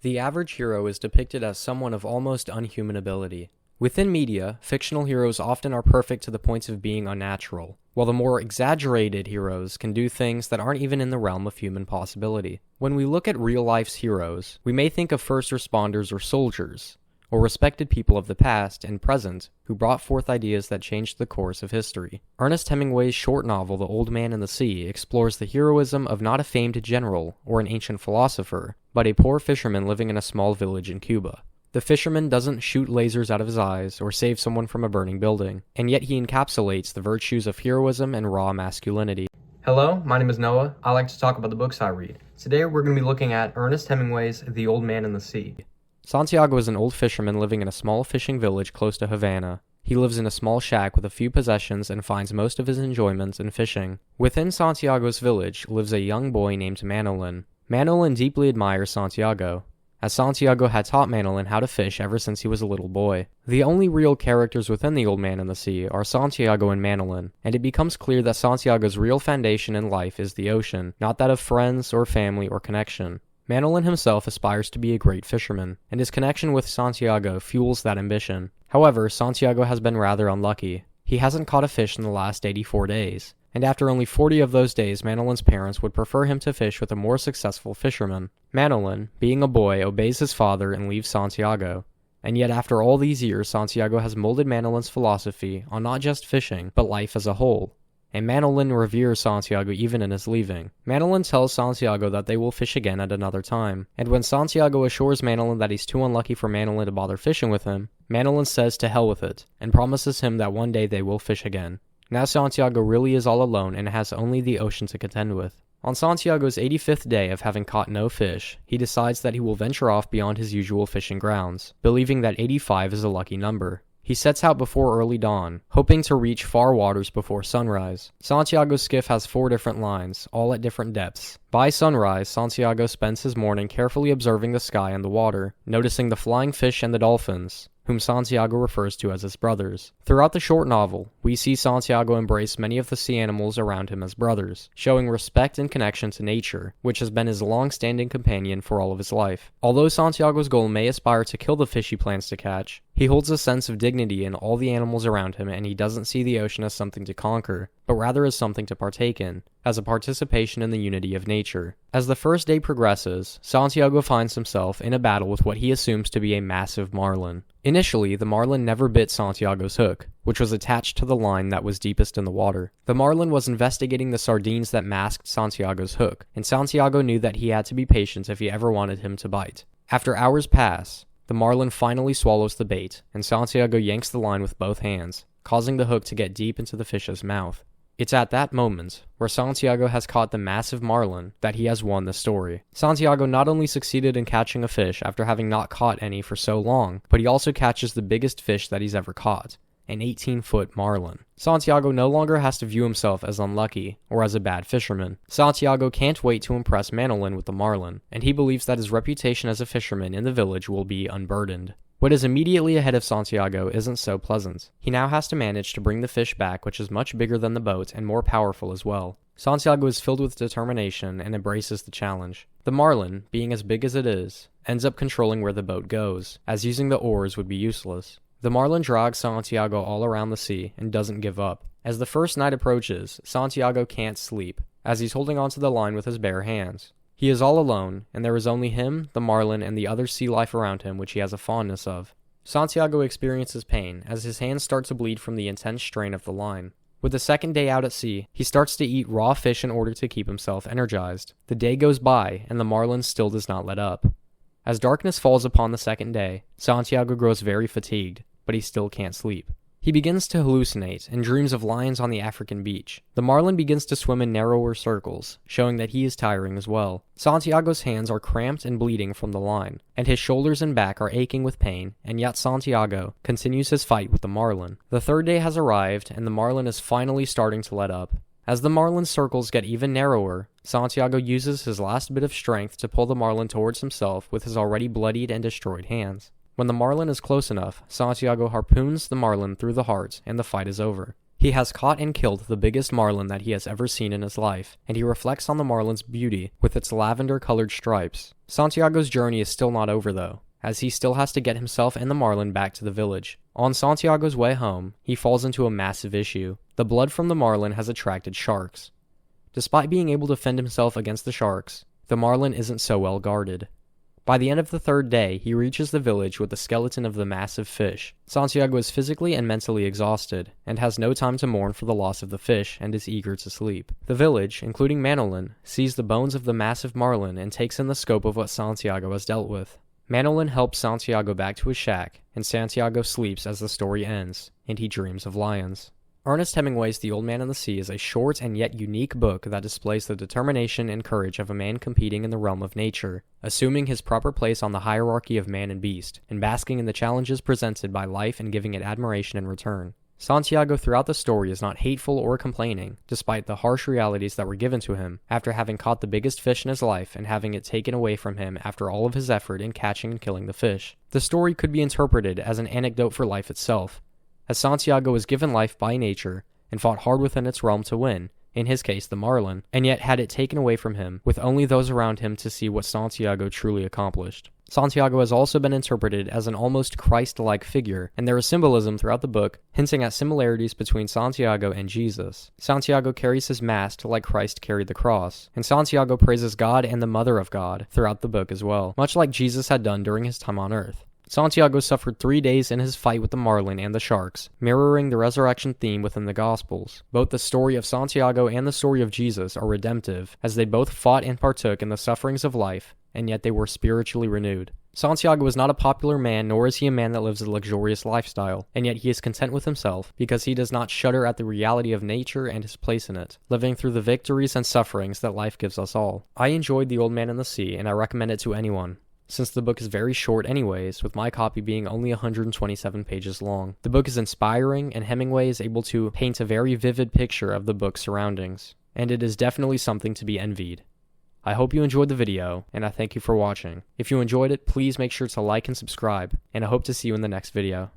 The average hero is depicted as someone of almost unhuman ability. Within media, fictional heroes often are perfect to the point of being unnatural, while the more exaggerated heroes can do things that aren't even in the realm of human possibility. When we look at real life's heroes, we may think of first responders or soldiers, or respected people of the past and present who brought forth ideas that changed the course of history. Ernest Hemingway's short novel The Old Man and the Sea explores the heroism of not a famed general or an ancient philosopher, but a poor fisherman living in a small village in Cuba. The fisherman doesn't shoot lasers out of his eyes or save someone from a burning building, and yet he encapsulates the virtues of heroism and raw masculinity. Hello, my name is Noah. I like to talk about the books I read. Today we're going to be looking at Ernest Hemingway's The Old Man and the Sea. Santiago is an old fisherman living in a small fishing village close to Havana. He lives in a small shack with a few possessions and finds most of his enjoyments in fishing. Within Santiago's village lives a young boy named Manolin. Manolin deeply admires Santiago, as Santiago had taught Manolin how to fish ever since he was a little boy. The only real characters within The Old Man and the Sea are Santiago and Manolin, and it becomes clear that Santiago's real foundation in life is the ocean, not that of friends or family or connection. Manolin himself aspires to be a great fisherman, and his connection with Santiago fuels that ambition. However, Santiago has been rather unlucky. He hasn't caught a fish in the last 84 days, and after only 40 of those days, Manolin's parents would prefer him to fish with a more successful fisherman. Manolin, being a boy, obeys his father and leaves Santiago. And yet after all these years, Santiago has molded Manolin's philosophy on not just fishing, but life as a whole. And Manolin reveres Santiago even in his leaving. Manolin tells Santiago that they will fish again at another time, and when Santiago assures Manolin that he's too unlucky for Manolin to bother fishing with him, Manolin says to hell with it, and promises him that one day they will fish again. Now Santiago really is all alone and has only the ocean to contend with. On Santiago's 85th day of having caught no fish, he decides that he will venture off beyond his usual fishing grounds, believing that 85 is a lucky number. He sets out before early dawn, hoping to reach far waters before sunrise. Santiago's skiff has 4 different lines, all at different depths. By sunrise, Santiago spends his morning carefully observing the sky and the water, noticing the flying fish and the dolphins, whom Santiago refers to as his brothers. Throughout the short novel, we see Santiago embrace many of the sea animals around him as brothers, showing respect and connection to nature, which has been his long-standing companion for all of his life. Although Santiago's goal may aspire to kill the fish he plans to catch, he holds a sense of dignity in all the animals around him, and he doesn't see the ocean as something to conquer, but rather as something to partake in, as a participation in the unity of nature. As the first day progresses, Santiago finds himself in a battle with what he assumes to be a massive marlin. Initially, the marlin never bit Santiago's hook, which was attached to the line that was deepest in the water. The marlin was investigating the sardines that masked Santiago's hook, and Santiago knew that he had to be patient if he ever wanted him to bite. After hours pass, the marlin finally swallows the bait, and Santiago yanks the line with both hands, causing the hook to get deep into the fish's mouth. It's at that moment, where Santiago has caught the massive marlin, that he has won the story. Santiago not only succeeded in catching a fish after having not caught any for so long, but he also catches the biggest fish that he's ever caught, an 18-foot marlin. Santiago no longer has to view himself as unlucky or as a bad fisherman. Santiago can't wait to impress Manolin with the marlin, and he believes that his reputation as a fisherman in the village will be unburdened. What is immediately ahead of Santiago isn't so pleasant. He now has to manage to bring the fish back, which is much bigger than the boat and more powerful as well. Santiago is filled with determination and embraces the challenge. The marlin, being as big as it is, ends up controlling where the boat goes, as using the oars would be useless. The marlin drags Santiago all around the sea and doesn't give up. As the first night approaches, Santiago can't sleep, as he's holding onto the line with his bare hands. He is all alone, and there is only him, the marlin, and the other sea life around him which he has a fondness of. Santiago experiences pain as his hands start to bleed from the intense strain of the line. With the second day out at sea, he starts to eat raw fish in order to keep himself energized. The day goes by, and the marlin still does not let up. As darkness falls upon the second day, Santiago grows very fatigued, but he still can't sleep. He begins to hallucinate and dreams of lions on the African beach. The marlin begins to swim in narrower circles, showing that he is tiring as well. Santiago's hands are cramped and bleeding from the line, and his shoulders and back are aching with pain, and yet Santiago continues his fight with the marlin. The third day has arrived, and the marlin is finally starting to let up. As the marlin's circles get even narrower, Santiago uses his last bit of strength to pull the marlin towards himself with his already bloodied and destroyed hands. When the marlin is close enough, Santiago harpoons the marlin through the heart, and the fight is over. He has caught and killed the biggest marlin that he has ever seen in his life, and he reflects on the marlin's beauty with its lavender-colored stripes. Santiago's journey is still not over though, as he still has to get himself and the marlin back to the village. On Santiago's way home, he falls into a massive issue. The blood from the marlin has attracted sharks. Despite being able to fend himself against the sharks, the marlin isn't so well guarded. By the end of the third day, he reaches the village with the skeleton of the massive fish. Santiago is physically and mentally exhausted, and has no time to mourn for the loss of the fish and is eager to sleep. The village, including Manolin, sees the bones of the massive marlin and takes in the scope of what Santiago has dealt with. Manolin helps Santiago back to his shack, and Santiago sleeps as the story ends, and he dreams of lions. Ernest Hemingway's The Old Man and the Sea is a short and yet unique book that displays the determination and courage of a man competing in the realm of nature, assuming his proper place on the hierarchy of man and beast, and basking in the challenges presented by life and giving it admiration in return. Santiago throughout the story is not hateful or complaining, despite the harsh realities that were given to him after having caught the biggest fish in his life and having it taken away from him after all of his effort in catching and killing the fish. The story could be interpreted as an anecdote for life itself, as Santiago was given life by nature and fought hard within its realm to win, in his case the marlin, and yet had it taken away from him, with only those around him to see what Santiago truly accomplished. Santiago has also been interpreted as an almost Christ-like figure, and there is symbolism throughout the book hinting at similarities between Santiago and Jesus. Santiago carries his mast like Christ carried the cross, and Santiago praises God and the Mother of God throughout the book as well, much like Jesus had done during his time on earth. Santiago suffered 3 days in his fight with the marlin and the sharks, mirroring the resurrection theme within the Gospels. Both the story of Santiago and the story of Jesus are redemptive, as they both fought and partook in the sufferings of life, and yet they were spiritually renewed. Santiago is not a popular man, nor is he a man that lives a luxurious lifestyle, and yet he is content with himself, because he does not shudder at the reality of nature and his place in it, living through the victories and sufferings that life gives us all. I enjoyed The Old Man and the Sea, and I recommend it to anyone, since the book is very short anyways, with my copy being only 127 pages long. The book is inspiring, and Hemingway is able to paint a very vivid picture of the book's surroundings, and it is definitely something to be envied. I hope you enjoyed the video, and I thank you for watching. If you enjoyed it, please make sure to like and subscribe, and I hope to see you in the next video.